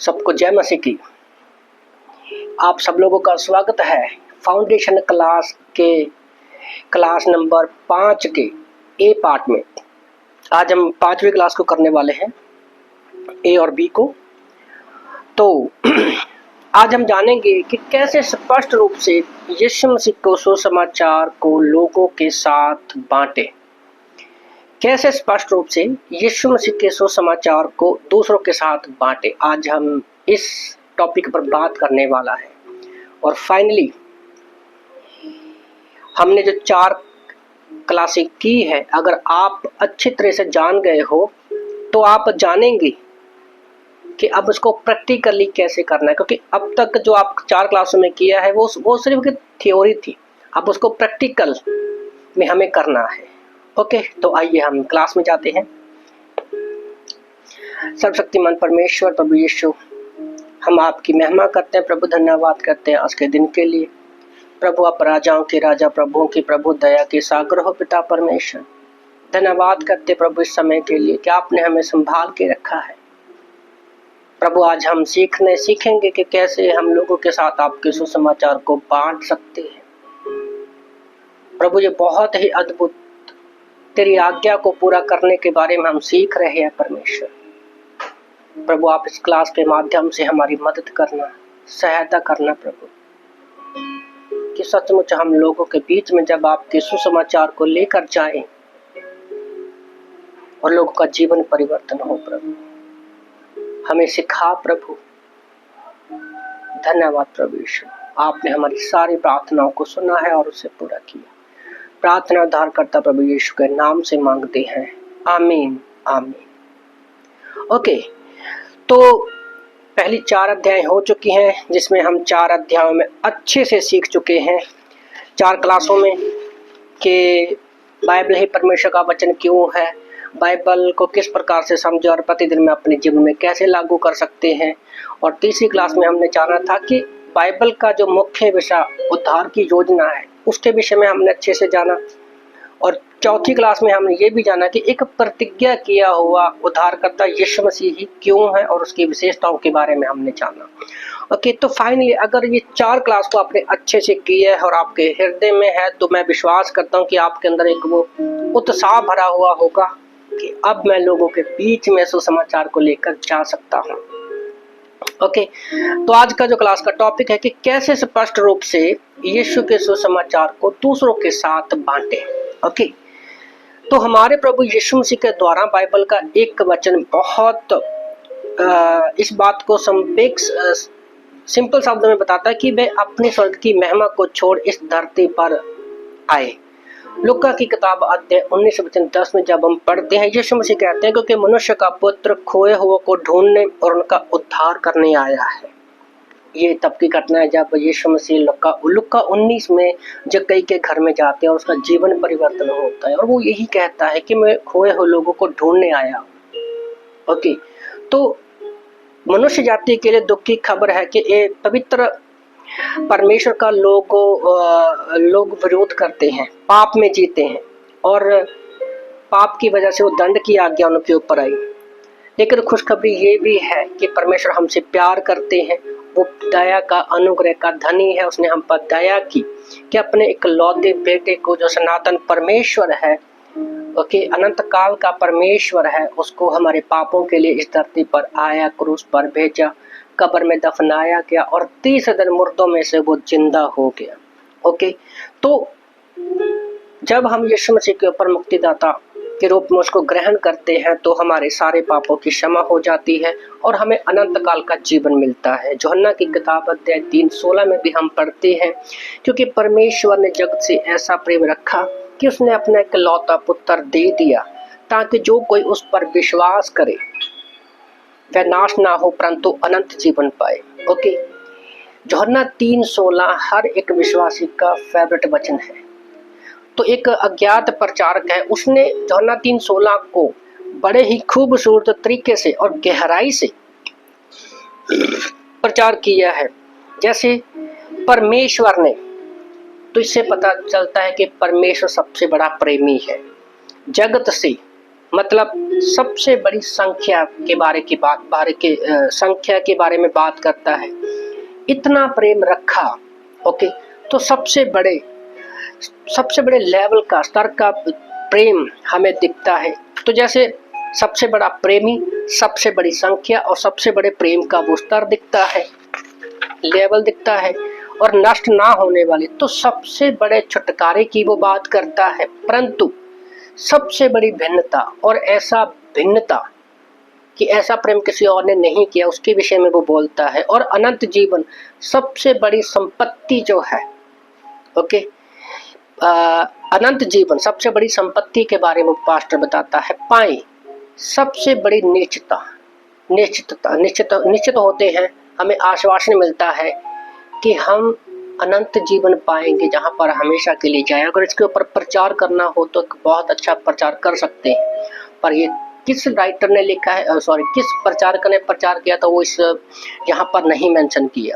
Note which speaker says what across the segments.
Speaker 1: सबको जय मसीह की। आप सब लोगों का स्वागत है फाउंडेशन क्लास के क्लास नंबर 5 के ए पार्ट में। आज हम 5वीं क्लास को करने वाले हैं, ए और बी को। तो आज हम जानेंगे कि कैसे स्पष्ट रूप से यीशु मसीह को सुसमाचार को लोगों के साथ बांटे। कैसे स्पष्ट रूप से यीशु मसीह के सुसमाचार को दूसरों के साथ बांटे, आज हम इस टॉपिक पर बात करने वाला है। और फाइनली हमने जो 4 क्लासें की है, अगर आप अच्छी तरह से जान गए हो तो आप जानेंगे कि अब उसको प्रैक्टिकली कैसे करना है, क्योंकि अब तक जो आप 4 क्लासों में किया है वो सिर्फ एक थ्योरी थी। अब उसको प्रैक्टिकल में हमें करना है। ओके, तो आइए हम क्लास में जाते हैं। सर्वशक्तिमान परमेश्वर प्रभु यीशु, हम आपकी महिमा करते हैं प्रभु, धन्यवाद करते हैं आज के दिन के लिए। प्रभु आप राजाओं के राजा, प्रभुओं की प्रभु, दया के सागर हो पिता परमेश्वर। धन्यवाद करते प्रभु इस समय के लिए कि आपने हमें संभाल के रखा है। प्रभु आज हम सीखेंगे कि कैसे हम लोगों के साथ आपके सुसमाचार को बांट सकते हैं। प्रभु ये बहुत ही अद्भुत तेरी आज्ञा को पूरा करने के बारे में हम सीख रहे हैं परमेश्वर। प्रभु आप इस क्लास के माध्यम से हमारी मदद करना, सहायता करना प्रभु, कि सचमुच हम लोगों के बीच में जब आपके सुसमाचार को लेकर जाएं और लोगों का जीवन परिवर्तन हो। प्रभु हमें सिखा प्रभु। धन्यवाद प्रभु यीशु, आपने हमारी सारी प्रार्थनाओं को सुना है और उसे पूरा किया। प्रार्थना उद्धारकर्ता प्रभु यीशु के नाम से मांगते हैं, आमीन आमीन। ओके, तो पहली 4 अध्याय हो चुकी हैं, जिसमें हम 4 अध्यायों में अच्छे से सीख चुके हैं 4 क्लासों में कि बाइबल ही परमेश्वर का वचन क्यों है, बाइबल को किस प्रकार से समझे और प्रतिदिन में अपने जीवन में कैसे लागू कर सकते हैं। और तीसरी क्लास में हमने जाना था कि बाइबल का जो मुख्य विषय उद्धार की योजना है, उसके विषय में हमने अच्छे से जाना। और चौथी क्लास में हमने ये भी जाना कि एक प्रतिज्ञा किया हुआ उद्धारकर्ता यीशु मसीह ही क्यों है और उसकी विशेषताओं के बारे में हमने जाना। ओके, तो फाइनली अगर ये 4 क्लास को आपने अच्छे से किया है और आपके हृदय में है, तो मैं विश्वास करता हूँ कि आपके अंदर एक वो उत्साह भरा हुआ होगा कि अब मैं लोगों के बीच में सुसमाचार को लेकर जा सकता हूँ। ओके, तो आज का जो क्लास का टॉपिक है कि कैसे स्पष्ट रूप से यीशु के सुसमाचार को दूसरों के साथ बांटे। ओके, तो हमारे प्रभु यीशु मसीह के द्वारा बाइबल का एक वचन बहुत इस बात को सिंपल शब्दों में बताता है कि वे अपने स्वर्ग की महिमा को छोड़ इस धरती पर आए। लूका की किताब अध्याय 19 वचन 10 में जब हम पढ़ते हैं, यीशु मसीह कहते हैं क्योंकि मनुष्य का पुत्र खोए हुए को ढूंढने और उनका उद्धार करने आया है। ये तब की घटना है जब यीशु मसीह लूका 19 में जक्कई के घर में जाते हैं और उसका जीवन परिवर्तन होता है और वो यही कहता है कि मैं खोए हुए लोगों को ढूंढने आया हूँ। ओके, तो मनुष्य जाति के लिए दुख की खबर है कि एक पवित्र परमेश्वर का लोग विरोध करते हैं, पाप में जीते हैं और पाप की वजह से वो दंड की आज्ञा उनके ऊपर आई। लेकिन खुशखबरी ये भी है कि परमेश्वर हमसे प्यार करते हैं, वो दया का अनुग्रह का धनी है। उसने हम पर दया की कि अपने इकलौते बेटे को, जो सनातन परमेश्वर है, ओके, अनंत काल का परमेश्वर है, उसको हमारे पापों के लिए इस धरती पर आया, क्रूस पर भेजा, कब्र में दफनाया गया और 30 दिन मुर्दों में से वो जिंदा हो गया। ओके, तो जब हम यीशु मसीह के ऊपर मुक्तिदाता के रूप में उसको ग्रहण करते हैं तो हमारे सारे पापों की क्षमा हो जाती है और हमें अनंत काल का जीवन मिलता है। यूहन्ना की किताब अध्याय 3:16 में भी हम पढ़ते हैं, क्योंकि परमेश्वर ने जगत से ऐसा प्रेम रखा कि उसने अपना इकलौता पुत्र दे दिया ताकि जो कोई उस पर विश्वास करे वह नाश ना हो परंतु अनंत जीवन पाए। ओके, यूहन्ना 3:16 हर एक विश्वासी का फेवरेट वचन है। तो एक अज्ञात प्रचारक है, उसने यूहन्ना 3:16 को बड़े ही खूबसूरत तरीके से और गहराई से प्रचार किया है। जैसे परमेश्वर ने, तो इससे पता चलता है कि परमेश्वर सबसे बड़ा प्रेमी है। जगत से मतलब सबसे बड़ी संख्या के संख्या के बारे में बात करता है। इतना प्रेम रखा। ओके, तो सबसे बड़े लेवल का, स्तर का प्रेम हमें दिखता है। तो जैसे सबसे बड़ा प्रेमी, सबसे बड़ी संख्या और सबसे बड़े प्रेम का वो स्तर दिखता है, लेवल दिखता है, और नष्ट ना होने वाले, तो सबसे बड़े छुटकारे की वो बात करता है। परंतु सबसे बड़ी भिन्नता, और ऐसा भिन्नता कि ऐसा प्रेम किसी और ने नहीं किया, उसके विषय में वो बोलता है। और अनंत जीवन, सबसे बड़ी संपत्ति जो है, ओके, अनंत जीवन सबसे बड़ी संपत्ति के बारे में पास्टर बताता है। पाए सबसे बड़ी निश्चित होते हैं, हमें आश्वासन मिलता है कि हम अनंत जीवन पाएंगे जहां पर हमेशा के लिए जाए। अगर इसके ऊपर प्रचार करना हो तो बहुत अच्छा प्रचार कर सकते हैं, पर ये किस राइटर ने लिखा है, किस प्रचारक ने प्रचार किया था, वो इस यहाँ पर नहीं मेंशन किया।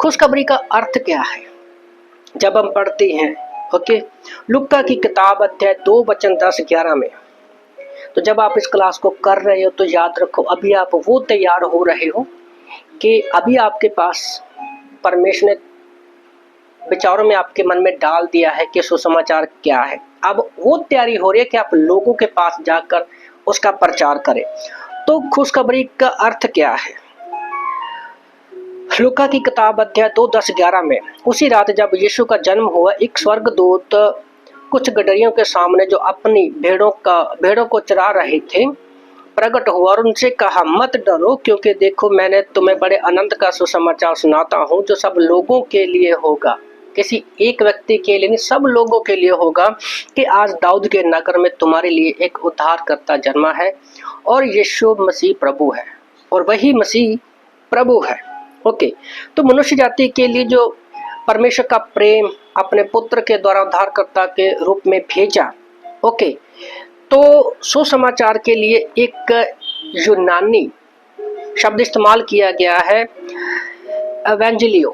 Speaker 1: खुशखबरी का अर्थ क्या है जब हम पढ़ते हैं, ओके, लुक्का की किताब अध्याय 2 वचन 10-11 में। तो जब आप इस क्लास को कर रहे हो तो याद रखो, अभी आप वो तैयार हो रहे हो कि अभी आपके पास परमेश्वर ने विचारों में आपके मन में डाल दिया है कि सुसमाचार क्या है। अब वो तैयारी हो रही है कि आप लोगों के पास जाकर उसका प्रचार करें। तो खुशखबरी का अर्थ क्या है? लूका की किताब अध्याय 2 10-11 में, उसी रात जब यीशु का जन्म हुआ, एक स्वर्गदूत कुछ गडरियों के सामने जो अपनी भेड़ों को चरा रहे थे प्रकट हुआ और उनसे कहा, मत डरो, क्योंकि देखो मैंने तुम्हें बड़े आनंद का सुसमाचार सुनाता हूँ जो सब लोगों के लिए होगा। किसी एक व्यक्ति के लिए नहीं, सब लोगों के लिए होगा कि आज दाऊद के नगर में तुम्हारे लिए एक उद्धारकर्ता जन्मा है और यीशु मसीह प्रभु है, और वही मसीह प्रभु है। ओके, तो मनुष्य जाति के लिए जो परमेश्वर का प्रेम अपने पुत्र के द्वारा उद्धारकर्ता के रूप में भेजा, ओके, तो सुसमाचार के लिए एक यूनानी शब्द इस्तेमाल किया गया है, एवेंजलियो।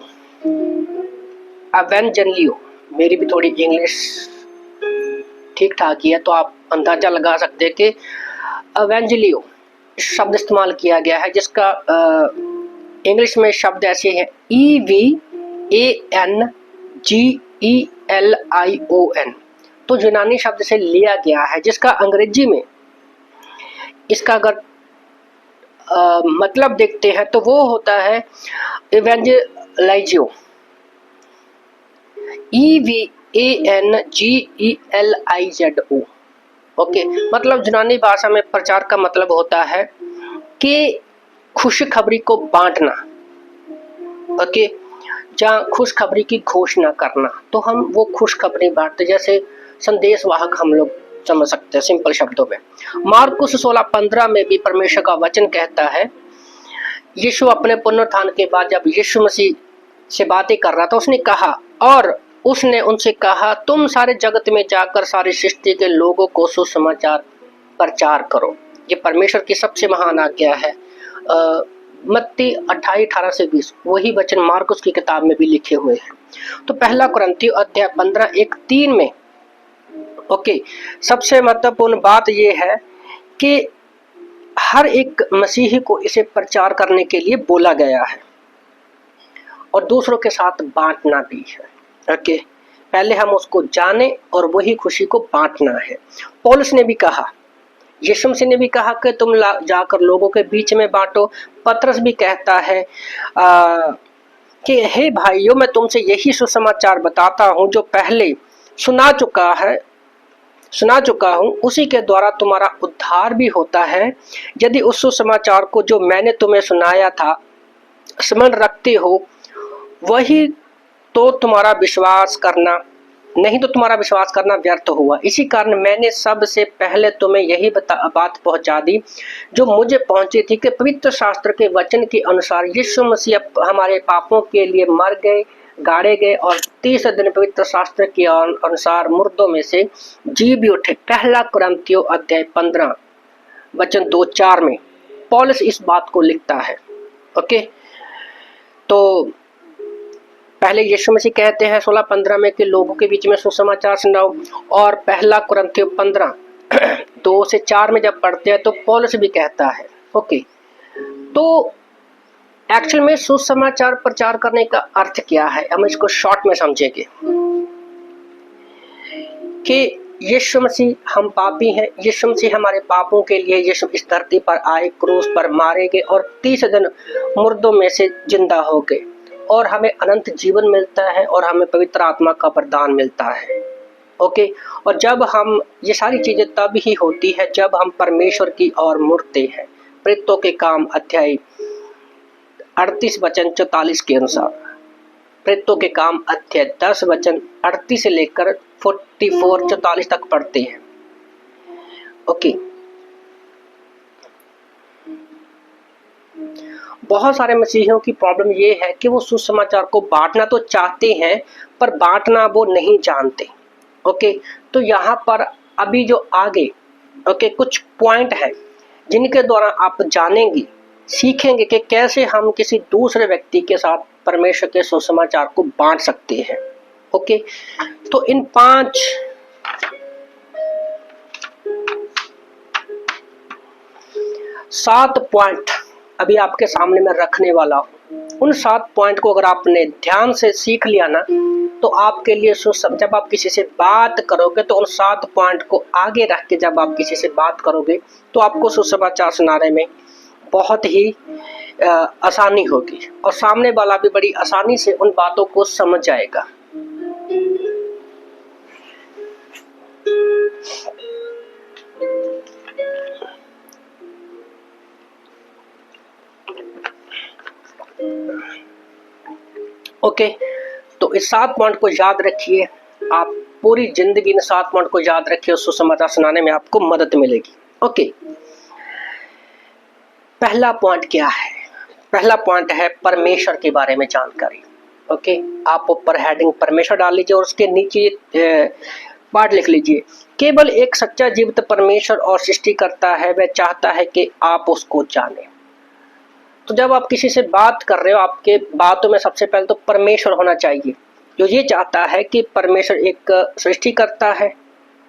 Speaker 1: मेरी भी थोड़ी इंग्लिश ठीक ठाक ही है, तो आप अंदाजा लगा सकते हैं कि एवेंजलियो शब्द इस्तेमाल किया गया है, जिसका इंग्लिश में शब्द ऐसे है EVANGELION। तो यूनानी शब्द से लिया गया है, जिसका अंग्रेजी में इसका अगर मतलब देखते हैं तो वो होता है इवेंजलाइजियो, EVANGELIZO। ओके, मतलब यूनानी भाषा में प्रचार का मतलब होता है कि खुशखबरी को बांटना, ओके, जहाँ खुशखबरी की घोषणा करना। तो हम वो खुशखबरी बांटते, जैसे संदेशवाहक हम लोग समझ सकते हैं सिंपल शब्दों में। मार्कुस 16:15 में भी परमेश्वर का वचन कहता है, यीशु अपने पुनरुत्थान के बाद जब यीशु मसीह से बातें कर रहा था, उसने उनसे कहा, तुम सारे जगत में जाकर सारी सृष्टि के लोगों को सुसमाचार प्रचार करो। ये परमेश्वर की सबसे महान आज्ञा है। मत्ती 28:18-20 वही वचन मार्कुस की किताब में भी लिखे हुए हैं। तो पहला कुरिन्थियों अध्याय 15:1-3 में, ओके, सबसे महत्वपूर्ण बात यह है कि हर एक मसीही को इसे प्रचार करने के लिए बोला गया है और दूसरों के साथ बांटना भी है। ओके, पहले हम उसको जाने और वही खुशी को बांटना है। पौलुस ने भी कहा, यीशु मसीह ने भी कहा कि तुम जाकर लोगों के बीच में बांटो। पतरस भी कहता है कि हे भाइयों, मैं तुमसे यही सुसमाचार बताता हूँ जो पहले सुना चुका हूँ, उसी के द्वारा तुम्हारा उद्धार भी होता है। यदि उस सुसमाचार को जो मैंने तुम्हें सुनाया था स्मरण रखते हो, वही तो तुम्हारा विश्वास करना व्यर्थ हुआ। इसी कारण मैंने सबसे पहले तुम्हें यही बात पहुंचा दी जो मुझे पहुंची थी कि पवित्र शास्त्र के वचन के अनुसार यीशु मसीह हमारे पापों के लिए मर गए, गाड़े गए और तीसरे दिन पवित्र शास्त्र के अनुसार मुर्दों में से जी भी उठे। पहला कुरिन्थियों अध्याय 15 वचन 2-4 में पौलुस इस बात को लिखता है। ओके, तो पहले यीशु मसीह कहते हैं 16:15 में कि लोगों के बीच में सुसमाचार सुनाओ, और पहला कुरिन्थियों 15 2 से 4 में जब पढ़ते हैं तो पौलुस भी कहता है। ओके, तो एक्चुअल में सुसमाचार प्रचार करने का अर्थ क्या है, हम इसको शॉर्ट में समझेंगे कि यीशु मसीह, हम पापी हैं, यीशु मसीह हमारे पापों के लिए यीशु इस धरती पर आए, क्रूस पर मारे गए और 30 दिन मुर्दों में से जिंदा हो गए और हमें अनंत जीवन मिलता है और हमें पवित्र आत्मा का वरदान मिलता है। ओके, और जब हम, ये सारी चीजें तब ही होती है जब हम परमेश्वर की ओर मुड़ते हैं। प्रेरितों के काम अध्याय 38 वचन 44 के अनुसार, प्रेरितों के काम अध्याय 10 वचन 38 से लेकर 44 तक पढ़ते हैं। ओके, बहुत सारे मसीहियों की प्रॉब्लम ये है कि वो सुसमाचार को बांटना तो चाहते हैं पर बांटना वो नहीं जानते। ओके, तो यहाँ पर अभी जो आगे कुछ पॉइंट है जिनके द्वारा आप जानेंगे, सीखेंगे कि कैसे हम किसी दूसरे व्यक्ति के साथ परमेश्वर के सुसमाचार को बांट सकते हैं। ओके, तो इन 7 पॉइंट अभी आपके सामने मैं रखने वाला हूँ। उन 7 पॉइंट को अगर आपने ध्यान से सीख लिया ना, तो आपके लिए जब आप किसी से बात करोगे तो उन 7 पॉइंट को आगे रख के जब आप किसी से बात करोगे तो आपको सुसमाचार सुनाने में बहुत ही आसानी होगी और सामने वाला भी बड़ी आसानी से उन बातों को समझ जाएगा। ओके, तो इस 7 पॉइंट को याद रखिए, आप पूरी जिंदगी इन 7 पॉइंट को याद रखिए, सुसमाचार सुनाने में आपको मदद मिलेगी। ओके, पहला पॉइंट क्या है? पहला पॉइंट है परमेश्वर के बारे में जानकारी। ओके, आप ऊपर हेडिंग परमेश्वर डाल लीजिए और उसके नीचे पार्ट लिख लीजिए। केवल एक सच्चा जीवित परमेश्वर और सृष्टि करता है, वह चाहता है कि आप उसको जानें। तो जब आप किसी से बात कर रहे हो, आपके बातों में सबसे पहले तो परमेश्वर होना चाहिए, जो ये चाहता है कि परमेश्वर एक सृष्टि करता है।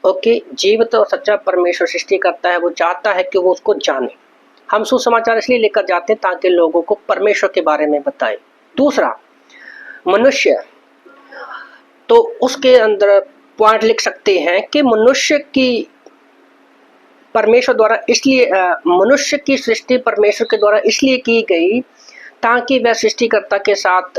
Speaker 1: ओके, जीवित और सच्चा परमेश्वर सृष्टि करता है, वो चाहता है कि वो उसको जाने। हम सुसमाचार इसलिए लेकर जाते हैं ताकि लोगों को परमेश्वर के बारे में बताएं। दूसरा, मनुष्य, तो उसके अंदर पॉइंट लिख सकते हैं कि मनुष्य की परमेश्वर द्वारा इसलिए मनुष्य की सृष्टि परमेश्वर के द्वारा इसलिए की गई ताकि वह सृष्टिकर्ता के साथ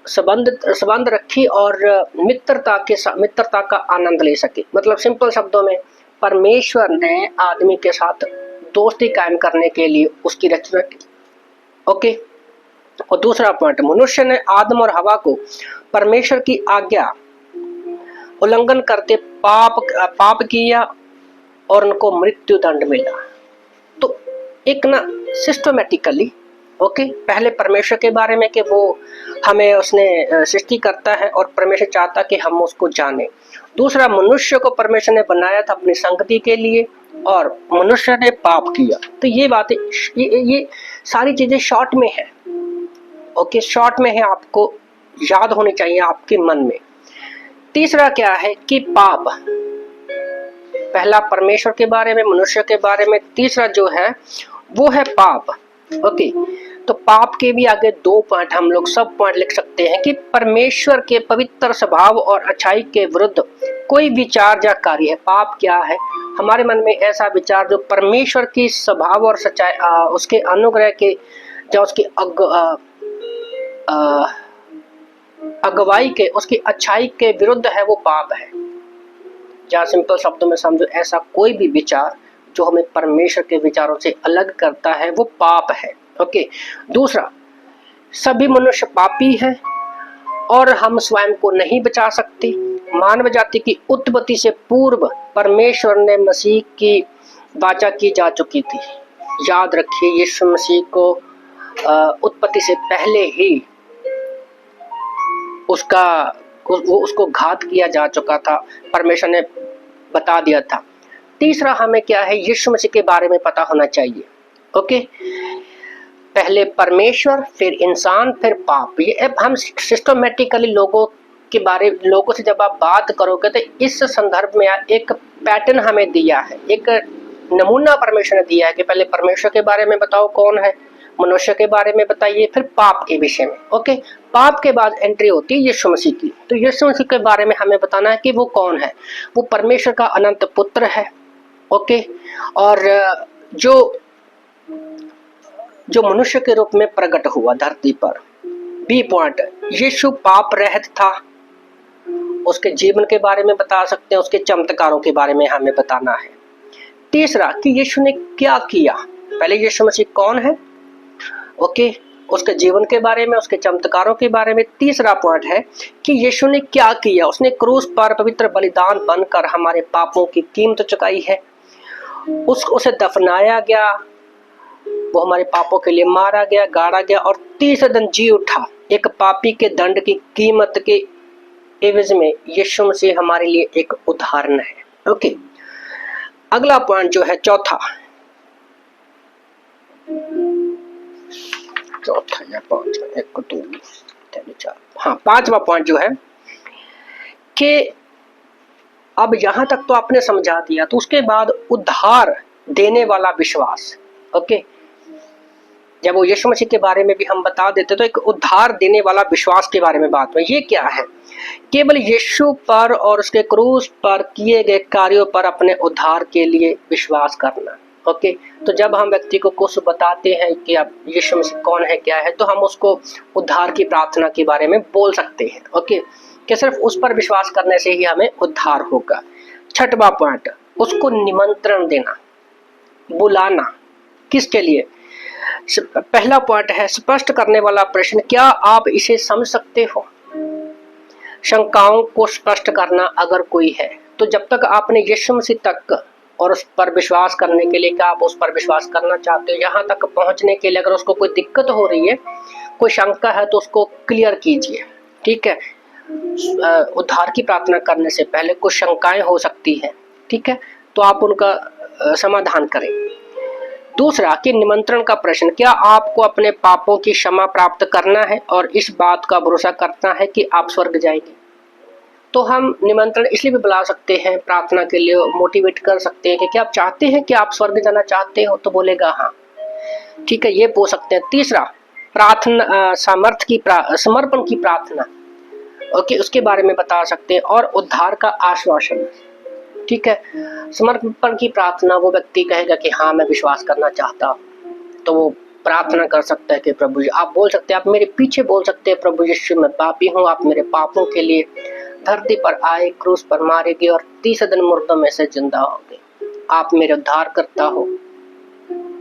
Speaker 1: संबंध रखी और मित्रता का आनंद ले सके। मतलब सिंपल शब्दों में, परमेश्वर ने आदमी के साथ दोस्ती कायम करने के लिए उसकी रचना की। ओके, और दूसरा पॉइंट, मनुष्य ने आदम और हवा को परमेश्वर की आज्ञा उल्लंघन करते पाप किया और उनको मृत्यु दंड मिला। तो एक ना सिस्टमैटिकली, ओके, पहले परमेश्वर के बारे में कि वो हमें उसने सृष्टि करता है और परमेश्वर चाहता कि हम उसको जाने। दूसरा, मनुष्य को परमेश्वर ने बनाया था अपनी संगति के लिए और मनुष्य ने पाप किया। तो ये बातें, ये सारी चीजें शॉर्ट में है। ओके, शॉर्ट में है, आपको याद होनी चाहिए आपके मन में। तीसरा क्या है कि पाप, पहला परमेश्वर के बारे में, मनुष्य के बारे में, तीसरा जो है वो है पाप। ओके, तो पाप के भी आगे 2 पॉइंट हम लोग सब पॉइंट लिख सकते हैं कि परमेश्वर के पवित्र स्वभाव और अच्छाई के विरुद्ध कोई विचार या कार्य है। पाप क्या है? हमारे मन में ऐसा विचार जो परमेश्वर की स्वभाव और सच्चाई, उसके अनुग्रह के, जो उसकी अगुवाई के, उसकी अच्छाई के विरुद्ध है, वो पाप है। या सिंपल शब्दों में समझो, ऐसा कोई भी विचार जो हमें परमेश्वर के विचारों से अलग करता है वो पाप है। ओके, दूसरा, सभी मनुष्य पापी हैं और हम स्वयं को नहीं बचा सकते। मानव जाति की उत्पत्ति से पूर्व परमेश्वर ने मसीह की वाचा की जा चुकी थी। याद रखिए, यीशु मसीह को उत्पत्ति से पहले ही उसको घात किया जा चुका था, परमेश्वर ने बता दिया था। तीसरा, हमें क्या है, यीशु मसीह के बारे में पता होना चाहिए। ओके, पहले परमेश्वर, फिर इंसान, फिर पाप। ये अब हम सिस्टमैटिकली लोगों के बारे लोगों से जब आप बात करोगे तो इस संदर्भ में एक पैटर्न हमें दिया है, एक नमूना परमेश्वर ने दिया है कि पहले परमेश्वर के बारे में बताओ कौन है, मनुष्य के बारे में बताइए, फिर पाप के विषय में। ओके, पाप के बाद एंट्री होती है यीशु मसीह की। तो यीशु मसीह के बारे में हमें बताना है कि वो कौन है। वो परमेश्वर का अनंत पुत्र है। ओके, और जो मनुष्य के रूप में प्रकट हुआ धरती पर। बी पॉइंट, यीशु पाप रहित था। उसके जीवन के बारे में बता सकते हैं, उसके चमत्कारों के बारे में हमें बताना है। तीसरा कि यीशु ने क्या किया। पहले यीशु मसीह कौन है, ओके, उसके जीवन के बारे में, उसके चमत्कारों के बारे में। तीसरा पॉइंट है कि यीशु ने क्या किया। उसने क्रूस पर पवित्र बलिदान बनकर हमारे पापों की कीमत चुकाई है। उसे दफनाया गया, वो हमारे पापों के लिए मारा गया, गाड़ा गया और तीसरे दिन जी उठा। एक पापी के दंड की कीमत के एवज में यीशु मसीह हमारे लिए एक उदाहरण है। ओके, अगला पॉइंट जो है चौथा या पांचवा, एक दो तीन चार, हाँ पांचवा पॉइंट जो है कि अब यहां तक तो आपने समझा दिया, तो उसके बाद उद्धार देने वाला विश्वास। ओके, जब वो यीशु मसीह के बारे में भी हम बता देते तो एक उद्धार देने वाला विश्वास के बारे में बात हुई। ये क्या है? केवल यीशु पर और उसके क्रूस पर किए गए कार्यों पर अपने उद्धार के लिए विश्वास करना। ओके, तो जब हम व्यक्ति को कुछ बताते हैं कि अब यीशु मसीह कौन है, क्या है, तो हम उसको उद्धार की प्रार्थना के बारे में बोल सकते हैं। ओके, कि सिर्फ उस पर विश्वास करने से ही हमें उद्धार होगा। छठवां पॉइंट, उसको निमंत्रण देना, बुलाना। किसके लिए? पहला पॉइंट है स्पष्ट करने वाला प्रश्न, क्या आप इसे समझ सकते हो? शंकाओं को स्पष्ट करना अगर कोई है तो जब तक आपने यीशु मसीह तक और उस पर विश्वास करने के लिए, क्या आप उस पर विश्वास करना चाहते हो, यहाँ तक पहुँचने के लिए अगर उसको कोई दिक्कत हो रही है, कोई शंका है, तो उसको क्लियर कीजिए। ठीक है, उद्धार की प्रार्थना करने से पहले कुछ शंकाएं हो सकती हैं, ठीक है, तो आप उनका समाधान करें। दूसरा कि निमंत्रण का प्रश्न, क्या आपको अपने पापों की क्षमा प्राप्त करना है और इस बात का भरोसा करना है कि आप स्वर्ग जाएंगे? तो हम निमंत्रण इसलिए भी बुला सकते हैं, प्रार्थना के लिए मोटिवेट कर सकते हैं कि क्या आप चाहते हैं कि आप स्वर्ग जाना चाहते हो, तो बोलेगा हाँ, ठीक है, ये बोल सकते हैं। तीसरा प्रार्थना सामर्थ्य की समर्पण की प्रार्थना, ओके, उसके बारे में बता सकते हैं। और उद्धार का आश्वासन, ठीक है, समर्पण की प्रार्थना, वो व्यक्ति कहेगा कि हाँ मैं विश्वास करना चाहता हूँ, तो वो प्रार्थना कर सकता है कि प्रभु जी, आप बोल सकते हैं, आप मेरे पीछे बोल सकते हैं, प्रभु यीशु मैं पापी हूँ, आप मेरे पापों के लिए धरती पर आए, क्रूस पर मारे गए और तीसरे दिन मुर्दों में से जिंदा हो गए। आप मेरे उद्धार करता हो,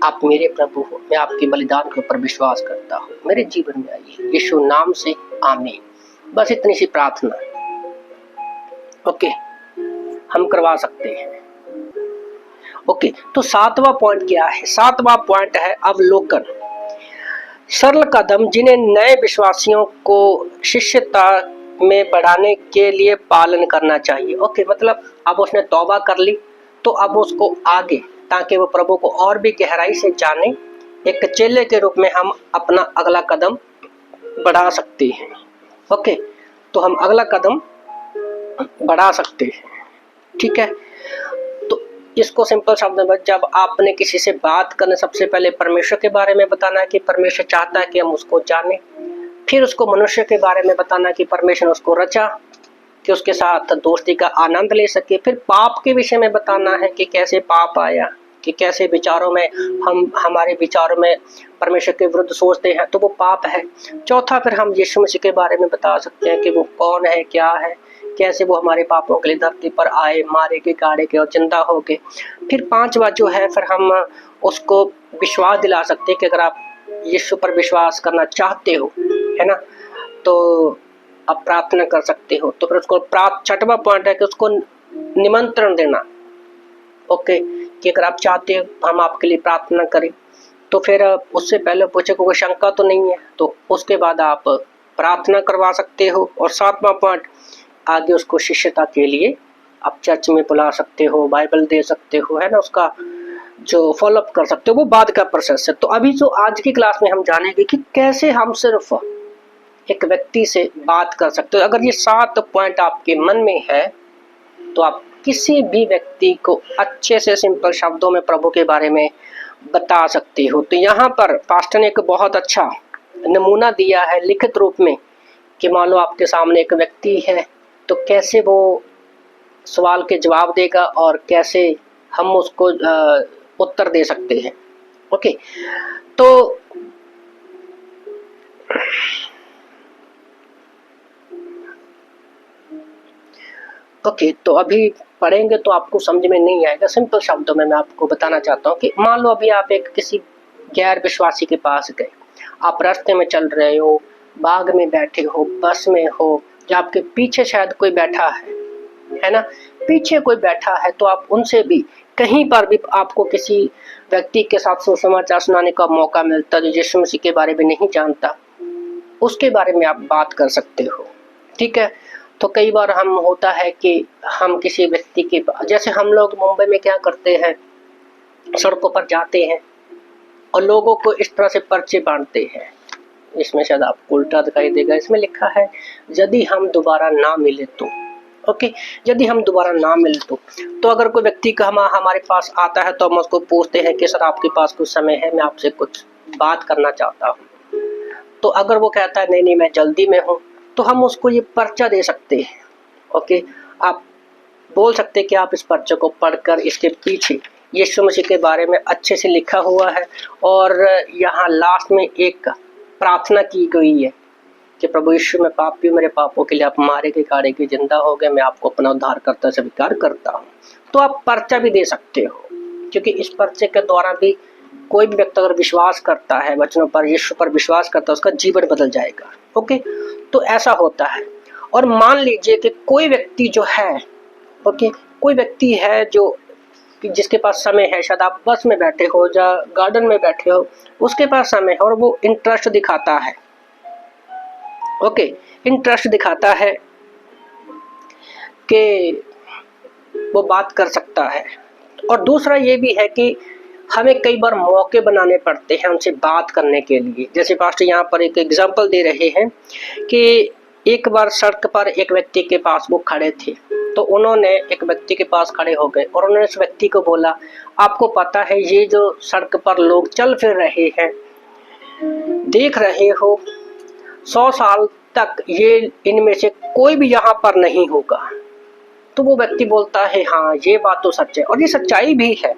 Speaker 1: आप मेरे प्रभु हो, मैं आपके बलिदान के ऊपर विश्वास करता हूँ, मेरे जीवन में आइए यीशु नाम से, आमीन। बस इतनी सी प्रार्थना, ओके, हम करवा सकते हैं। ओके, तो सातवां पॉइंट क्या है? सातवां पॉइंट है अवलोकन। सरल कदम जिन्हें नए विश्वासियों को शिष्यता में बढ़ाने के लिए पालन करना चाहिए। ओके, मतलब अब उसने तौबा कर ली तो अब उसको आगे, ताकि वो प्रभु को और भी गहराई से जाने, एक चेले के रूप में हम अपना अगला कदम बढ़ा सकते हैं। ओके, तो हम अगला कदम बढ़ा सकते हैं, ठीक है। तो इसको सिंपल शब्द में, जब आपने किसी से बात करने, सबसे पहले परमेश्वर के बारे में बताना है कि परमेश्वर चाहता है कि हम उसको जाने, फिर उसको मनुष्य के बारे में बताना कि परमेश्वर ने उसको रचा कि उसके साथ दोस्ती का आनंद ले सके, फिर पाप के विषय में बताना है कि कैसे पाप आया, कि कैसे विचारों में हम हमारे विचारों में परमेश्वर के विरुद्ध सोचते हैं, तो वो पाप है। चौथा, फिर हम यीशु मसीह के बारे में बता सकते हैं कि वो कौन है, क्या है, कैसे वो हमारे पापों के लिए धरती पर आए, मारे गए, गाड़े गए और जिंदा हो गए। फिर पांचवा जो है, फिर हम उसको विश्वास दिला सकते हैं कि अगर आप यीशु पर विश्वास करना चाहते हो, है ना, तो आप प्रार्थना कर सकते हो। तो फिर उसको छठवां पॉइंट है कि उसको निमंत्रण देना, ओके, कि अगर आप चाहते हो हम आपके लिए प्रार्थना करें, तो फिर उससे पहले पूछे कोई शंका तो नहीं है, तो उसके बाद आप प्रार्थना करवा सकते हो। और सातवां पॉइंट, आगे उसको शिष्यता के लिए आप चर्च में बुला सकते हो, बाइबल दे सकते हो, है ना, उसका जो फॉलोअप कर सकते हो, वो बाद का प्रोसेस है। तो अभी जो आज की क्लास में हम जानेंगे कि कैसे हम सिर्फ एक व्यक्ति से बात कर सकते हो। अगर ये 7 पॉइंट आपके मन में है तो आप किसी भी व्यक्ति को अच्छे से सिंपल शब्दों में प्रभु के बारे में बता सकते हो। तो यहाँ पर पास्टर ने एक बहुत अच्छा नमूना दिया है लिखित रूप में कि मान लो आपके सामने एक व्यक्ति है तो कैसे वो सवाल के जवाब देगा और कैसे हम उसको उत्तर दे सकते हैं। ओके, तो तो अभी पढ़ेंगे तो आपको समझ में नहीं आएगा। सिंपल शब्दों में मैं आपको बताना चाहता हूँ कि मान लो अभी आप एक किसी गैर विश्वासी के पास गए, आप रास्ते में चल रहे हो, बाग में बैठे हो, बस में हो, या आपके पीछे शायद कोई बैठा है ना, पीछे कोई बैठा है, तो आप उनसे भी कहीं पर भी आपको किसी व्यक्ति के साथ सुसमाचार सुनाने का मौका मिलता जो यीशु मसीह के बारे में नहीं जानता, उसके बारे में आप बात कर सकते हो। ठीक है, तो कई बार हम होता है कि हम किसी व्यक्ति के, जैसे हम लोग मुंबई में क्या करते हैं, सड़कों पर जाते हैं और लोगों को इस तरह से पर्चे बांटते हैं। इसमें शायद आपको उल्टा दिखाई देगा, इसमें लिखा है यदि हम दोबारा ना मिले तो। ओके, यदि हम दोबारा ना मिले तो अगर कोई व्यक्ति का हमारे पास आता है तो हम उसको पूछते हैं कि सर आपके पास कुछ समय है, मैं आपसे कुछ बात करना चाहता हूँ। तो अगर वो कहता है नहीं नहीं मैं जल्दी में हूँ, तो हम उसको ये पर्चा दे सकते हैं। ओके, आप बोल सकते हैं कि आप इस पर्चे को पढ़कर इसके पीछे यीशु मसीह के बारे में अच्छे से लिखा हुआ है और यहाँ लास्ट में एक प्रार्थना की गई है कि प्रभु यीशु मैं पापी हूँ, मेरे पापों के लिए आप मारे गए, गाड़े के जिंदा हो गए, मैं आपको अपना उद्धारकर्ता स्वीकार करता हूँ। तो आप पर्चा भी दे सकते हो, क्योंकि इस पर्चे के द्वारा भी कोई भी व्यक्ति अगर विश्वास करता है वचनों पर, यीशु पर विश्वास करता है, उसका जीवन बदल जाएगा। ओके, तो ऐसा होता है। और मान लीजिए कि कोई व्यक्ति जो है, कोई व्यक्ति है जो जिसके पास समय है, शायद आप बस में बैठे हो या गार्डन में बैठे हो, उसके पास समय है और वो इंटरेस्ट दिखाता है। इंटरेस्ट दिखाता है कि वो बात कर सकता है। और दूसरा ये भी है कि हमें कई बार मौके बनाने पड़ते हैं उनसे बात करने के लिए। जैसे पास्टर यहाँ पर एक एग्जांपल दे रहे हैं कि एक बार सड़क पर एक व्यक्ति के पास वो खड़े थे, तो उन्होंने एक व्यक्ति के पास खड़े हो गए और उन्होंने उस व्यक्ति को बोला, आपको पता है ये जो सड़क पर लोग चल फिर रहे हैं, देख रहे हो 100 साल तक ये इनमें से कोई भी यहाँ पर नहीं होगा। तो वो व्यक्ति बोलता है हाँ ये बात तो सच है, और ये सच्चाई भी है।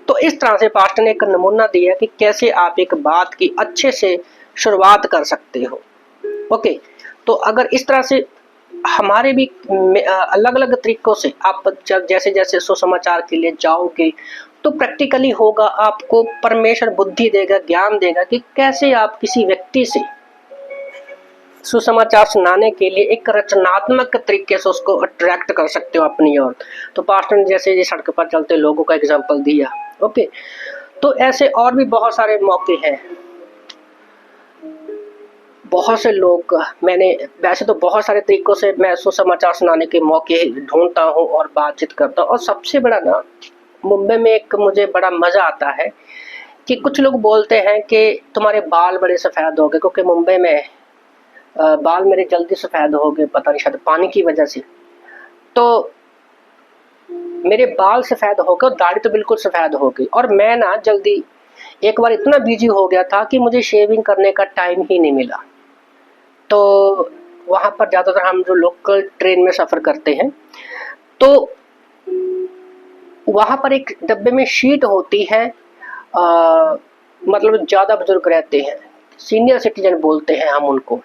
Speaker 1: तो इस तरह से पास्टर ने एक नमूना दिया कि कैसे आप एक बात की अच्छे से शुरुआत कर सकते हो। ओके, तो अगर इस तरह से हमारे भी अलग अलग तरीकों से आप जब जैसे जैसे सुसमाचार के लिए जाओगे तो प्रैक्टिकली होगा, आपको परमेश्वर बुद्धि देगा, ज्ञान देगा कि कैसे आप किसी व्यक्ति से सुसमाचार सुनाने के लिए एक रचनात्मक तरीके से उसको अट्रैक्ट कर सकते हो अपनी ओर। तो पास्टर ने जैसे ये सड़क पर चलते लोगों का एग्जांपल दिया। ओके, तो ऐसे और भी बहुत सारे मौके हैं। बहुत से लोग, मैंने वैसे तो बहुत सारे तरीकों से मैं सुसमाचार सुनाने के मौके ढूंढता हूँ और बातचीत करता हूँ। और सबसे बड़ा ना, मुंबई में एक मुझे बड़ा मजा आता है कि कुछ लोग बोलते हैं कि तुम्हारे बाल बड़े सफ़ेद हो गए, क्योंकि मुंबई में बाल मेरे जल्दी सफ़ेद हो गए, पता नहीं शायद पानी की वजह से। तो मेरे बाल सफ़ेद हो गए और दाढ़ी तो बिल्कुल सफ़ेद हो गई, और मैं ना जल्दी एक बार इतना बिजी हो गया था कि मुझे शेविंग करने का टाइम ही नहीं मिला। तो वहाँ पर ज़्यादातर हम जो लोकल ट्रेन में सफ़र करते हैं, तो वहाँ पर एक डब्बे में शीट होती है, मतलब ज़्यादा बुजुर्ग रहते हैं, सीनियर सिटीजन बोलते हैं हम उनको।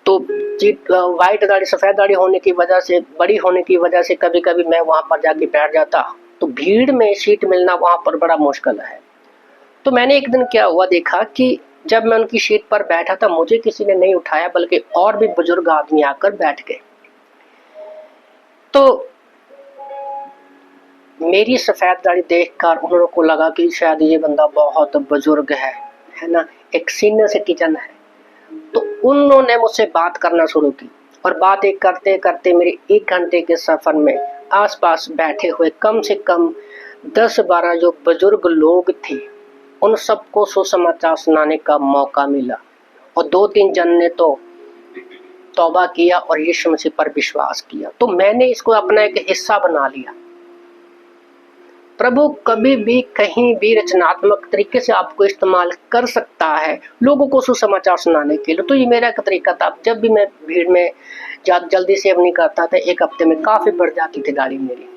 Speaker 1: तो वाइट दाढ़ी, सफ़ेद दाढ़ी होने की वजह से, बड़ी होने की वजह से कभी कभी मैं वहाँ पर जाके बैठ जाता, तो भीड़ में सीट मिलना वहाँ पर बड़ा मुश्किल है। तो मैंने एक दिन क्या हुआ देखा कि जब मैं उनकी सीट पर बैठा था, मुझे किसी ने नहीं उठाया, बल्कि और भी बुजुर्ग आदमी आकर बैठ गए। तो मेरी सफ़ेद दाढ़ी देखकर उन्होंने को लगा कि शायद ये बंदा बहुत बुजुर्ग है ना, एक सीनियर सिटीजन है। तो उन्होंने मुझसे बात करना शुरू की, और बातें करते करते मेरे 1 घंटे के सफ़र में आसपास बैठे हुए कम से कम 10-12 जो बुजुर्ग लोग थे, उन सबको सुसमाचार सुनाने का मौका मिला। और 2-3 जन ने तो तौबा किया और यीशु मसीह पर विश्वास किया, तो मैंने इसको अपना एक हिस्सा बना लिया। प्रभु कभी भी कहीं भी रचनात्मक तरीके से आपको इस्तेमाल कर सकता है लोगों को सुसमाचार सुनाने के लिए। तो ये मेरा एक तरीका था। जब भी मैं भीड़ में जल्दी सेव नहीं करता था, एक हफ्ते में काफ़ी बढ़ जाती थी गाड़ी मेरी,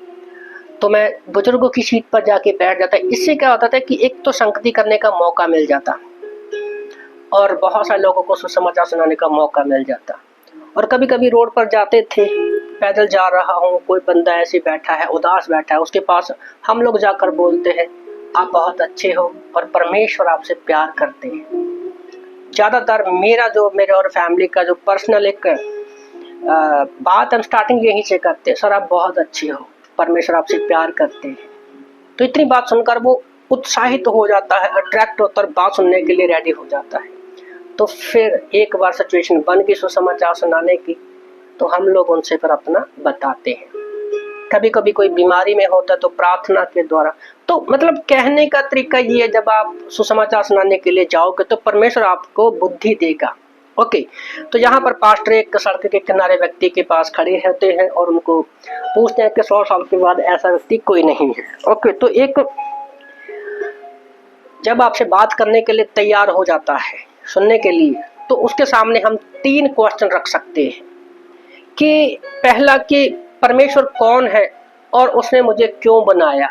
Speaker 1: तो मैं बुजुर्गों की सीट पर जाके बैठ जाता। इससे क्या होता था कि एक तो संगति करने का मौका मिल जाता और बहुत सारे लोगों को सुसमाचार सुनाने का मौका मिल जाता। और कभी कभी रोड पर जाते थे, पैदल जा रहा हूँ, कोई बंदा ऐसे बैठा है, उदास बैठा है, उसके पास हम लोग जाकर बोलते हैं आप बहुत अच्छे हो और परमेश्वर आपसे प्यार करते हैं। ज़्यादातर मेरे और फैमिली का जो पर्सनल एक बात हम स्टार्टिंग यहीं से करते हैं, सर आप बहुत अच्छे हो, परमेश्वर आपसे प्यार करते हैं। तो इतनी बात सुनकर वो उत्साहित हो जाता है, अट्रैक्ट होता है, बात सुनने के लिए रेडी हो जाता है। तो फिर एक बार सिचुएशन बन गई सुसमाचार सुनाने की, तो हम लोग उनसे फिर अपना बताते हैं। कभी कभी कोई बीमारी में होता है तो प्रार्थना के द्वारा। तो मतलब कहने का तरीका ये है, जब आप सुसमाचार सुनाने के लिए जाओगे तो परमेश्वर आपको बुद्धि देगा। ओके, तो यहाँ पर पास्टर एक सड़क के किनारे व्यक्ति के पास खड़े रहते हैं और उनको पूछते हैं कि 100 साल के बाद ऐसा व्यक्ति कोई नहीं है। ओके, तो एक जब आपसे बात करने के लिए तैयार हो जाता है सुनने के लिए, तो उसके सामने हम 3 क्वेश्चन रख सकते हैं कि पहला कि परमेश्वर कौन है और उसने मुझे क्यों बनाया।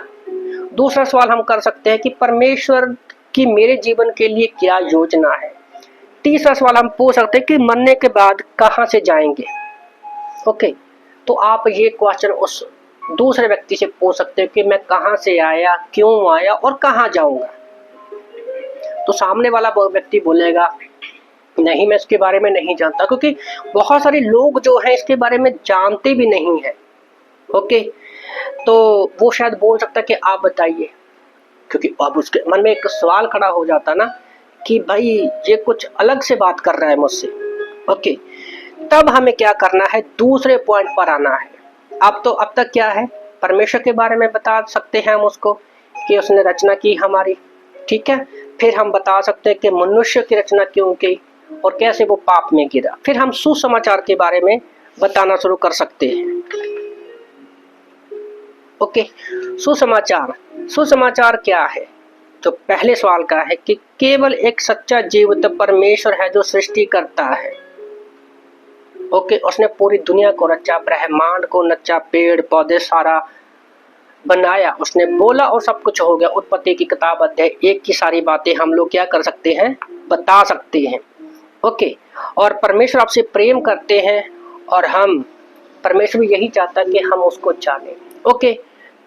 Speaker 1: दूसरा सवाल हम कर सकते हैं कि परमेश्वर की मेरे जीवन के लिए क्या योजना है। तीसरा सवाल हम पूछ सकते हैं कि मरने के बाद कहाँ से जाएंगे। ओके, तो आप ये क्वेश्चन उस दूसरे व्यक्ति से पूछ सकते हैं कि मैं कहाँ से आया, क्यों आया और कहाँ जाऊंगा। तो सामने वाला व्यक्ति बोलेगा नहीं मैं इसके बारे में नहीं जानता, क्योंकि बहुत सारे लोग जो हैं इसके बारे में जानते भी नहीं है। ओके, तो वो शायद बोल सकता है कि आप बताइए, क्योंकि अब उसके मन में एक सवाल खड़ा हो जाता ना कि भाई ये कुछ अलग से बात कर रहा है मुझसे। ओके, तब हमें क्या करना है, दूसरे पॉइंट पर आना है। अब तक क्या है, परमेश्वर के बारे में बता सकते हैं हम उसको कि उसने रचना की हमारी, ठीक है। फिर हम बता सकते हैं कि मनुष्य की रचना क्यों की और कैसे वो पाप में गिरा। फिर हम सुसमाचार के बारे में बताना शुरू कर सकते हैं। ओके, सुसमाचार क्या है। तो पहले सवाल का है कि केवल एक सच्चा जीवित परमेश्वर है जो सृष्टि करता है। ओके, उसने पूरी दुनिया को रचा, ब्रह्मांड को नचा, पेड़ पौधे सारा बनाया, उसने बोला और सब कुछ हो गया। उत्पत्ति की किताब अध्याय 1 की सारी बातें हम लोग क्या कर सकते हैं, बता सकते हैं। ओके, और परमेश्वर आपसे प्रेम करते हैं और हम परमेश्वर भी यही चाहता है कि हम उसको जाने। ओके,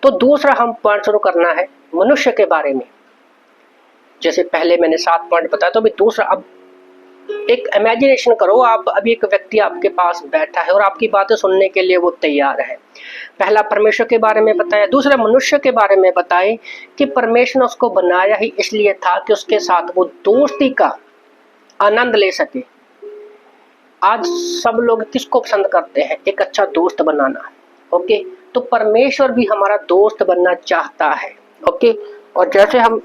Speaker 1: तो दूसरा हम पॉइंट शुरू करना है मनुष्य के बारे में। जैसे पहले मैंने 7 पॉइंट बताया, तो अभी दूसरा, अब एक इमेजिनेशन करो, आप अभी एक व्यक्ति आपके पास बैठा है और आपकी बातें सुनने के लिए वो तैयार है। पहला परमेश्वर के बारे में बताया, दूसरा मनुष्य के बारे में बताए कि परमेश्वर ने उसको बनाया ही इसलिए था कि उसके साथ वो दोस्ती का आनंद ले सके। आज सब लोग किसको पसंद करते हैं, एक अच्छा दोस्त बनाना। ओके, तो परमेश्वर भी हमारा दोस्त बनना चाहता है। ओके, और जैसे हम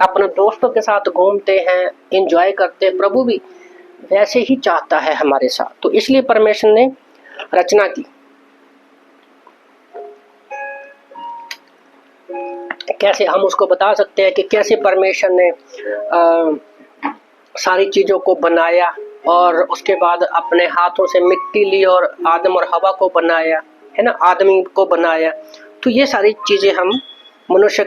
Speaker 1: अपने दोस्तों के साथ घूमते हैं, एंजॉय करते हैं, प्रभु भी वैसे ही चाहता है हमारे साथ। तो इसलिए परमेश्वर ने रचना की। कैसे हम उसको बता सकते हैं कि कैसे परमेश्वर ने सारी चीजों को बनाया और उसके बाद अपने हाथों से मिट्टी ली और आदम और हवा को बनाया, है ना, आदमी को बनाया। तो ये सारी चीजें हम मनुष्य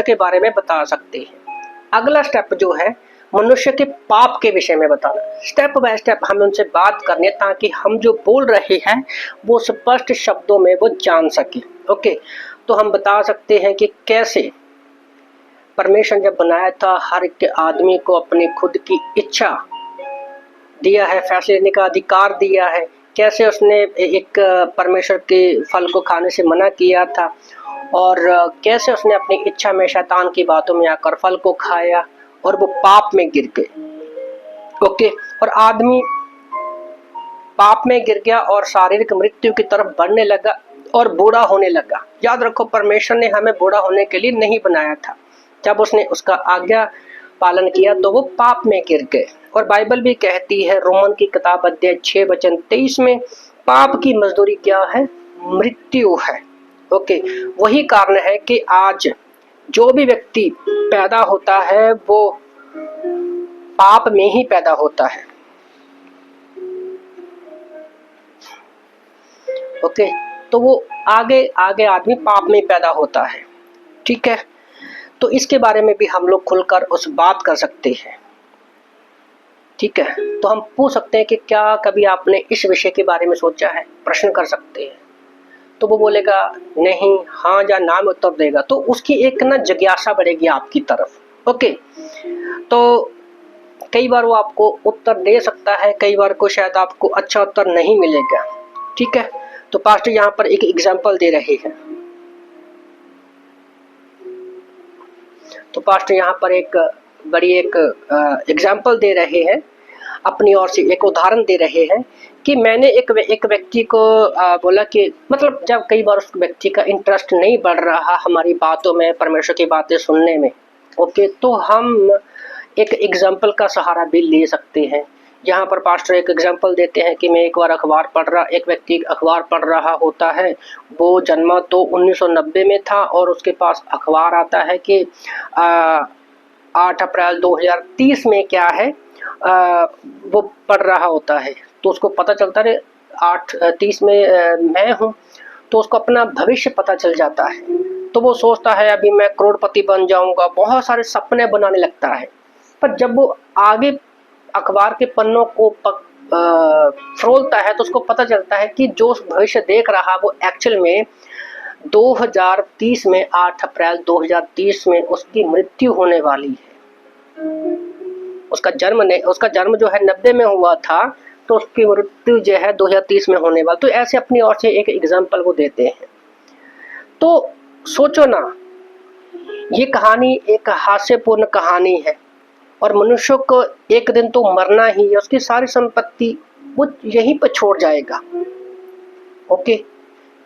Speaker 1: के बारे में बता सकते हैं। अगला स्टेप जो है मनुष्य के पाप के विषय में बताना। स्टेप बाय स्टेप हमें उनसे बात करनी है ताकि हम जो बोल रहे हैं वो स्पष्ट शब्दों में वो जान सके। ओके, तो हम बता सकते हैं कि कैसे परमेश्वर जब बनाया था हर एक आदमी को अपनी खुद की इच्छा दिया है, फैसले लेने का अधिकार दिया है। कैसे उसने एक परमेश्वर के फल को खाने से मना किया था और कैसे उसने अपनी इच्छा में शैतान की बातों में आकर फल को खाया और वो पाप में गिर गए। ओके, और आदमी पाप में गिर गया और शारीरिक मृत्यु की तरफ बढ़ने लगा और बूढ़ा होने लगा। याद रखो, परमेश्वर ने हमें बूढ़ा होने के लिए नहीं बनाया था। जब उसने उसका आज्ञा पालन किया तो वो पाप में गिर गए। और बाइबल भी कहती है रोमन की किताब अध्याय 6 वचन 23 में, पाप की मजदूरी क्या है? मृत्यु है। ओके, वही कारण है कि आज जो भी व्यक्ति पैदा होता है वो पाप में ही पैदा होता है। ओके, तो वो आगे आगे आदमी पाप में पैदा होता है। ठीक है, तो इसके बारे में भी हम लोग खुलकर उस बात कर सकते हैं। ठीक है, तो हम पूछ सकते हैं कि क्या कभी आपने इस विषय के बारे में सोचा है? प्रश्न कर सकते हैं। तो वो बोलेगा नहीं, हाँ या ना में उत्तर देगा, तो उसकी एक ना जिज्ञासा बढ़ेगी आपकी तरफ। ओके, तो कई बार वो आपको उत्तर दे सकता है, कई बार को शायद आपको अच्छा उत्तर नहीं मिलेगा। ठीक है, तो पास्टर यहाँ पर एक एग्जाम्पल दे रहे हैं। तो पास्टर यहाँ पर एक बड़ी एक एग्जाम्पल दे रहे हैं, अपनी ओर से एक उदाहरण दे रहे हैं कि मैंने एक व्यक्ति को बोला कि मतलब जब कई बार उस व्यक्ति का इंटरेस्ट नहीं बढ़ रहा हमारी बातों में, परमेश्वर की बातें सुनने में। ओके, तो हम एक एग्जाम्पल का सहारा भी ले सकते हैं। यहाँ पर पास्टर एक एग्जाम्पल देते हैं कि मैं एक बार अखबार पढ़ रहा, एक व्यक्ति अखबार पढ़ रहा होता है, वो जन्मा तो 1990 में था और उसके पास अखबार आता है कि 8 अप्रैल 2030 में क्या है वो पढ़ रहा होता है। तो उसको पता चलता है 8:30 में मैं हूँ, तो उसको अपना भविष्य पता चल जाता है। तो वो सोचता है अभी मैं करोड़पति बन जाऊंगा, बहुत सारे सपने बनाने लगता है। पर जब वो आगे अखबार के पन्नों को फरोलता है तो उसको पता चलता है कि जो भविष्य देख रहा वो एक्चुअल में 2030 में 8 अप्रैल 2030 में उसकी मृत्यु होने वाली है। उसका जन्म जो है 90 में हुआ था, तो उसकी मृत्यु जो है 2030 में होने वाली। तो ऐसे अपनी ओर से एक एग्जाम्पल वो देते हैं। तो सोचो ना, ये कहानी एक हास्यपूर्ण कहानी है और मनुष्य को एक दिन तो मरना ही है, उसकी सारी संपत्ति वो यहीं पर छोड़ जाएगा। ओके,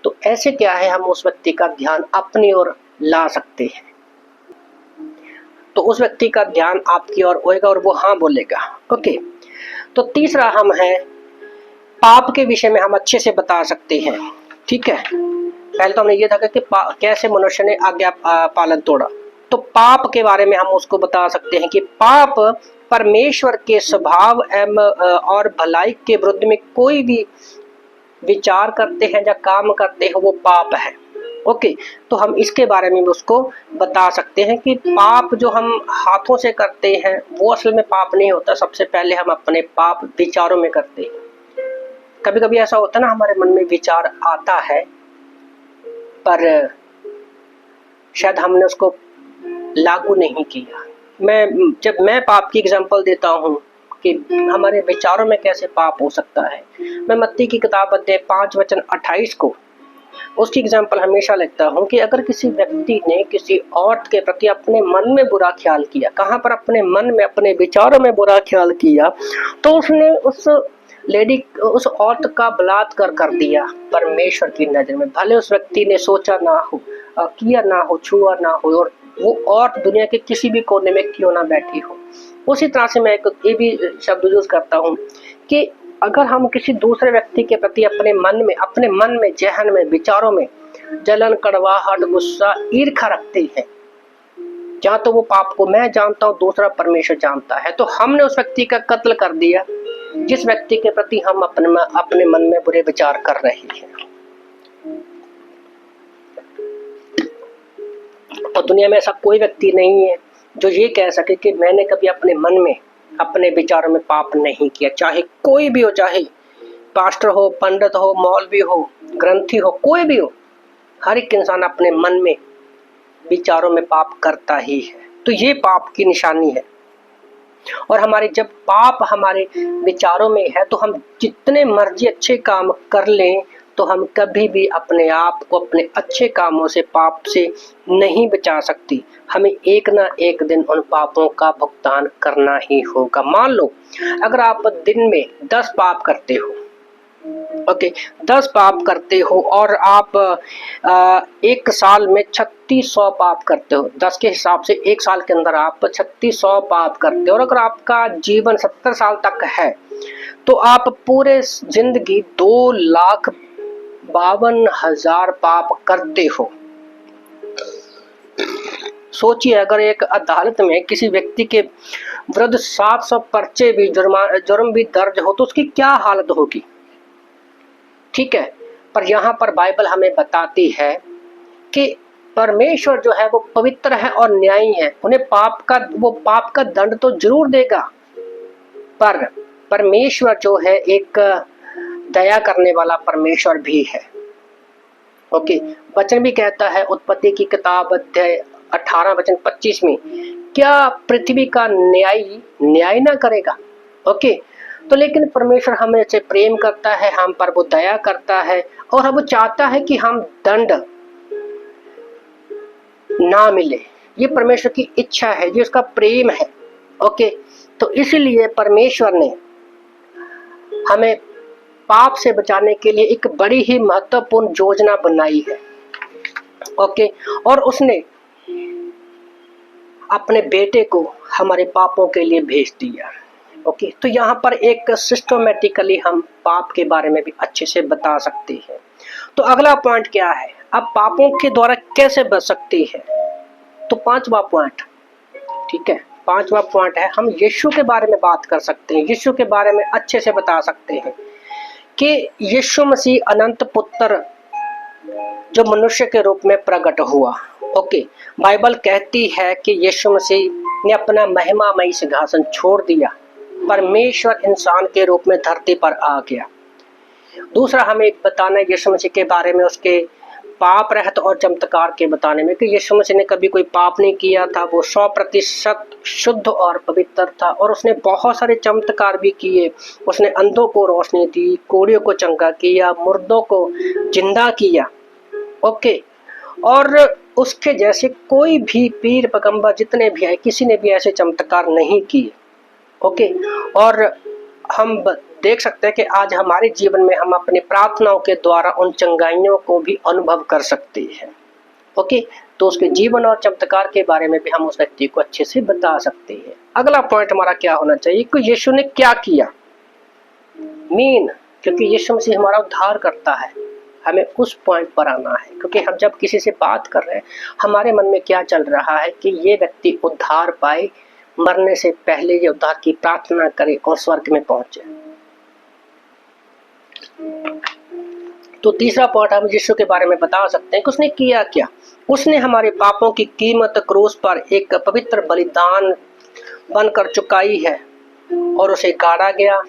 Speaker 1: तो ऐसे क्या है, हम उस व्यक्ति का ध्यान अपनी ओर ला सकते हैं। तो उस व्यक्ति का ध्यान आपकी ओर होएगा और वो हाँ बोलेगा। ओके, तो तीसरा हम है पाप के विषय में हम अच्छे से बता सकते हैं। ठीक है, पहले तो हमने ये था कि कैसे मनुष्य ने आज्ञा पालन तोड़ा। तो पाप के बारे में हम उसको बता सकते हैं कि पाप परमेश्वर के स्वभाव और भलाई के विरुद्ध में कोई भी विचार करते हैं या काम करते हैं वो पाप है। ओके, तो हम इसके बारे में भी उसको बता सकते हैं कि पाप जो हम हाथों से करते हैं वो असल में पाप नहीं होता। सबसे पहले हम अपने पाप विचारों में करते हैं। कभी कभी ऐसा होता है ना, हमारे मन में विचार आता है पर शायद हमने उसको लागू नहीं किया। जब मैं पाप की एग्जांपल देता हूँ कि हमारे विचारों में कैसे पाप हो सकता है, मैं मत्ती की किताब अध्याय 5 वचन 28 को उसकी एग्जांपल हमेशा लिखता हूँ कि अगर किसी व्यक्ति ने किसी औरत के प्रति अपने मन में बुरा ख्याल किया, कहाँ पर अपने मन में अपने विचारों में बुरा ख्याल किया, तो उसने उस औरत का बलात्कार कर दिया परमेश्वर की नजर में। भले उस व्यक्ति ने सोचा ना हो, किया ना हो, छुआ ना हो, और वो औरत दुनिया के किसी भी कोने में क्यों ना बैठी हो। उसी तरह से मैं ये भी शब्द यूज करता हूँ कि अगर हम किसी दूसरे व्यक्ति के प्रति अपने मन में जहन में विचारों में जलन, कड़वाहट, गुस्सा, ईर्ष्या रखते हैं, जहाँ तो वो पाप को मैं जानता हूँ, दूसरा परमेश्वर जानता है, तो हमने उस व्यक्ति का कत्ल कर दिया जिस व्यक्ति के प्रति हम अपने मन में बुरे विचार कर रहे हैं। और दुनिया में ऐसा कोई व्यक्ति नहीं है जो ये कह सके कि मैंने कभी अपने मन में अपने विचारों में पाप नहीं किया। चाहे कोई भी हो, चाहे पास्टर हो, पंडित हो, मौलवी हो, ग्रंथी हो, कोई भी हो, हर एक इंसान अपने मन में विचारों में पाप करता ही है। तो ये पाप की निशानी है। और जब पाप हमारे विचारों में है तो हम जितने मर्जी अच्छे काम कर लें तो हम कभी भी अपने आप को अपने अच्छे कामों से पाप से नहीं बचा सकती। हमें एक ना एक दिन उन पापों का भुगतान करना ही होगा। मान लो अगर आप दिन में 10 पाप करते हो, ओके, 10 पाप करते हो और आप एक साल में 3600 पाप करते हो, 10 के हिसाब से एक साल के अंदर आप 3600 पाप करते हो, और अगर आपका जीवन 70 साल तक है तो आप पूरे जिंदगी 2,52,000 पाप करते हो। सोचिए, अगर एक अदालत में किसी व्यक्ति के विरुद्ध 700 पर्चे भी जुर्म भी दर्ज हो तो उसकी क्या हालत होगी, ठीक है। पर यहाँ पर बाइबल हमें बताती है कि परमेश्वर जो है वो पवित्र है और न्यायी है, उन्हें पाप का दंड तो जरूर देगा, पर परमेश्वर जो है एक दया करने वाला परमेश्वर भी है। ओके, वचन भी कहता है उत्पत्ति की किताब अध्याय 18 वचन 25 में, क्या पृथ्वी का न्याय ना करेगा। ओके, तो लेकिन परमेश्वर हमें से प्रेम करता है, हम पर वो दया करता है और वो चाहता है कि हम दंड ना मिले। ये परमेश्वर की इच्छा है, ये उसका प्रेम है। ओके, तो इसलिए परमेश्वर ने हमें पाप से बचाने के लिए एक बड़ी ही महत्वपूर्ण योजना बनाई है। ओके, और उसने अपने बेटे को हमारे पापों के लिए भेज दिया। ओके, तो यहाँ पर एक सिस्टमैटिकली हम पाप के बारे में भी अच्छे से बता सकते हैं। तो अगला पॉइंट क्या है, अब पापों के द्वारा कैसे बच सकते हैं, तो 5वां पॉइंट, ठीक है, 5वां पॉइंट है हम यीशु के बारे में बात कर सकते हैं, यीशु के बारे में अच्छे से बता सकते हैं कि यीशु मसीह अनंत पुत्र जो मनुष्य के रूप में प्रकट हुआ। ओके, बाइबल कहती है कि यीशु मसीह ने अपना महिमामयी सिंहासन छोड़ दिया, परमेश्वर इंसान के रूप में धरती पर आ गया। दूसरा हमें बताना है यीशु मसीह के बारे में, उसके पाप रहित और चमत्कार के बताने में, कि यीशु मसीह ने कभी कोई पाप नहीं किया था, वो 100% शुद्ध और पवित्र था, और उसने बहुत सारे चमत्कार भी किए। उसने अंधों को रोशनी दी, कोढ़ियों को चंगा किया, मुर्दों को जिंदा किया। ओके, और उसके जैसे कोई भी पीर पैगंबर जितने भी आए, किसी ने भी ऐसे चमत्कार नहीं किए। ओके, और हम देख सकते हैं कि आज हमारे जीवन में हम अपनी प्रार्थनाओं के द्वारा उन चंगाइयों को भी अनुभव कर सकते हैं। ओके, तो उसके जीवन और चमत्कार के बारे में भी हम उस व्यक्ति को अच्छे से बता सकते हैं। अगला पॉइंट हमारा क्या होना चाहिए कि यीशु ने क्या किया, क्योंकि यीशु मसीह हमारा उद्धार करता है, हमें उस पॉइंट पर आना है। क्योंकि हम जब किसी से बात कर रहे हैं, हमारे मन में क्या चल रहा है कि ये व्यक्ति उद्धार पाए, मरने से पहले ये उद्धार की प्रार्थना करे और स्वर्ग में पहुंचे। तो तीसरा पॉइंट हम यीशु के बारे में बता सकते हैं कि उसने किया क्या। उसने हमारे पापों की कीमत क्रूस पर एक पवित्र बलिदान बनकर चुकाई है, और उसे गाड़ा गया,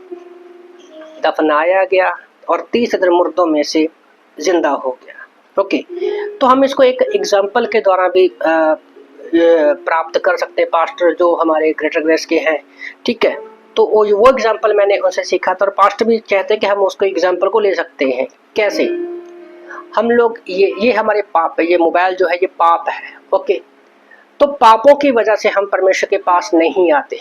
Speaker 1: दफनाया गया और 30 दिन मुर्दों में से जिंदा हो गया। ओके, तो हम इसको एक एग्जाम्पल के द्वारा भी प्राप्त कर सकते हैं, पास्टर जो हमारे ग्रेटर ग्रेस के हैं, ठीक है। तो वो एग्जाम्पल मैंने उनसे सीखा था, और पास्टर भी कहते हैं कि हम उसको एग्जाम्पल को ले सकते हैं। कैसे? हम लोग ये हमारे पाप है, ये मोबाइल जो है ये पाप है। ओके, तो पापों की वजह से हम परमेश्वर के पास नहीं आते।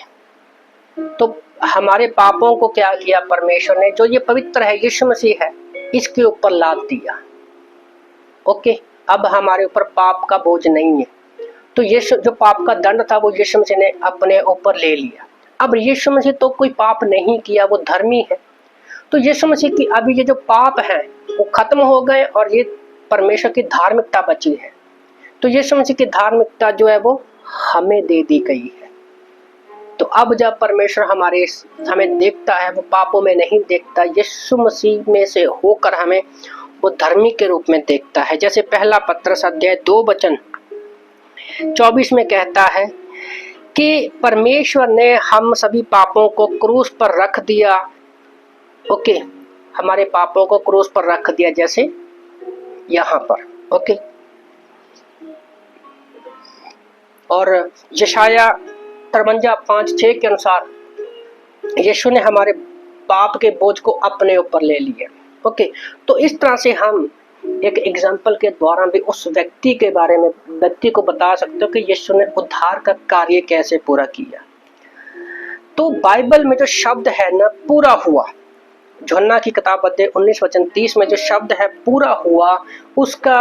Speaker 1: तो हमारे पापों को क्या किया परमेश्वर ने, जो ये पवित्र है, यीशु मसीह है, इसके ऊपर लाद दिया। ओके, अब हमारे ऊपर पाप का बोझ नहीं है। तो यीशु जो पाप का दंड था वो यीशु मसीह ने अपने ऊपर ले लिया। अब यीशु मसीह तो कोई पाप नहीं किया, वो धर्मी है। तो यीशु मसीह की अभी ये जो पाप है वो खत्म हो गए और ये परमेश्वर की धार्मिकता बची है। तो यीशु मसीह की धार्मिकता जो है वो हमें दे दी गई है। तो अब जब परमेश्वर हमें देखता है, वो पापों में नहीं देखता, यीशु मसीह में से होकर हमें वो धर्मी के रूप में देखता है। जैसे पहला पत्रस अध्याय 2 वचन 24 में कहता है कि परमेश्वर ने हम सभी पापों को क्रूस पर रख दिया। ओके, हमारे पापों को क्रूस पर रख दिया, जैसे यहाँ पर। ओके, और यशाया 53:5-6 के अनुसार यीशु ने हमारे पाप के बोझ को अपने ऊपर ले लिया। ओके, तो इस तरह से हम एक एग्जाम्पल के द्वारा भी उस व्यक्ति को बता सकते हो कि यीशु ने उद्धार का कार्य कैसे पूरा किया। तो बाइबल में जो शब्द है ना, पूरा हुआ, यूहन्ना की किताब अध्याय 19 वचन 30 में जो शब्द है पूरा हुआ, उसका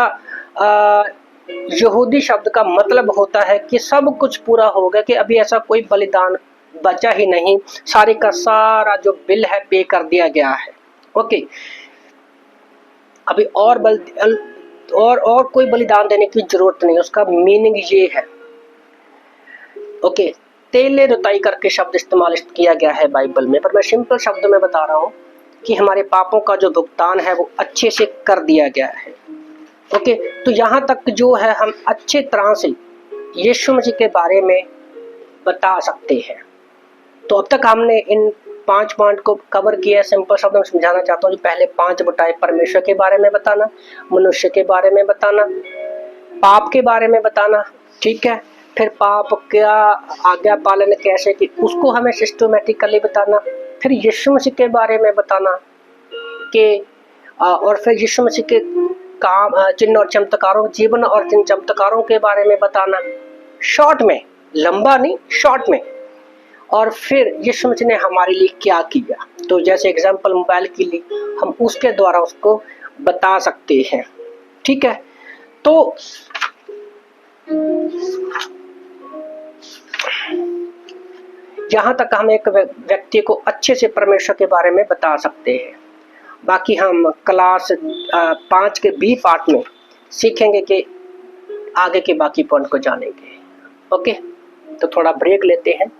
Speaker 1: यहूदी शब्द का मतलब होता है कि सब कुछ पूरा हो गया, कि अभी ऐसा कोई बलिदान बचा ही नहीं, सारे का सारा जो बिल है पे कर दिया गया है। ओके, अभी और कोई बलिदान देने की जरूरत नहीं, उसका मीनिंग ये है। ओके, तेले रुताई करके शब्द इस्तेमाल किया गया है बाइबल में, पर मैं सिंपल शब्दों में बता रहा हूँ कि हमारे पापों का जो भुगतान है वो अच्छे से कर दिया गया है। ओके, तो यहाँ तक जो है हम अच्छे तरह से यीशु मसीह के बारे में बता सकते हैं। तो अब तक हमने इन 5 पॉइंट को कवर किया। सिंपल शब्दों में समझाना चाहता हूँ। जो पहले 5 बताए, परमेश्वर के बारे में बताना, मनुष्य के बारे में बताना, पाप के बारे में बताना, ठीक है, फिर पाप का आज्ञा पालन कैसे कि उसको हमें सिस्टमेटिकली बताना, फिर यीशु मसीह के बारे में बताना कि और फिर यीशु मसीह के काम, चिन्ह और चमत्कारों, जीवन और चिन्ह चमत्कारों के बारे में बताना, शॉर्ट में, लंबा नहीं, शॉर्ट में। और फिर यीशु मसीह ने हमारे लिए क्या किया, तो जैसे एग्जांपल मोबाइल के लिए, हम उसके द्वारा उसको बता सकते हैं। ठीक है, तो यहाँ तक हम एक व्यक्ति को अच्छे से परमेश्वर के बारे में बता सकते हैं। बाकी हम क्लास 5 के बी पार्ट में सीखेंगे कि आगे के बाकी पॉइंट को जानेंगे। ओके, तो थोड़ा ब्रेक लेते हैं।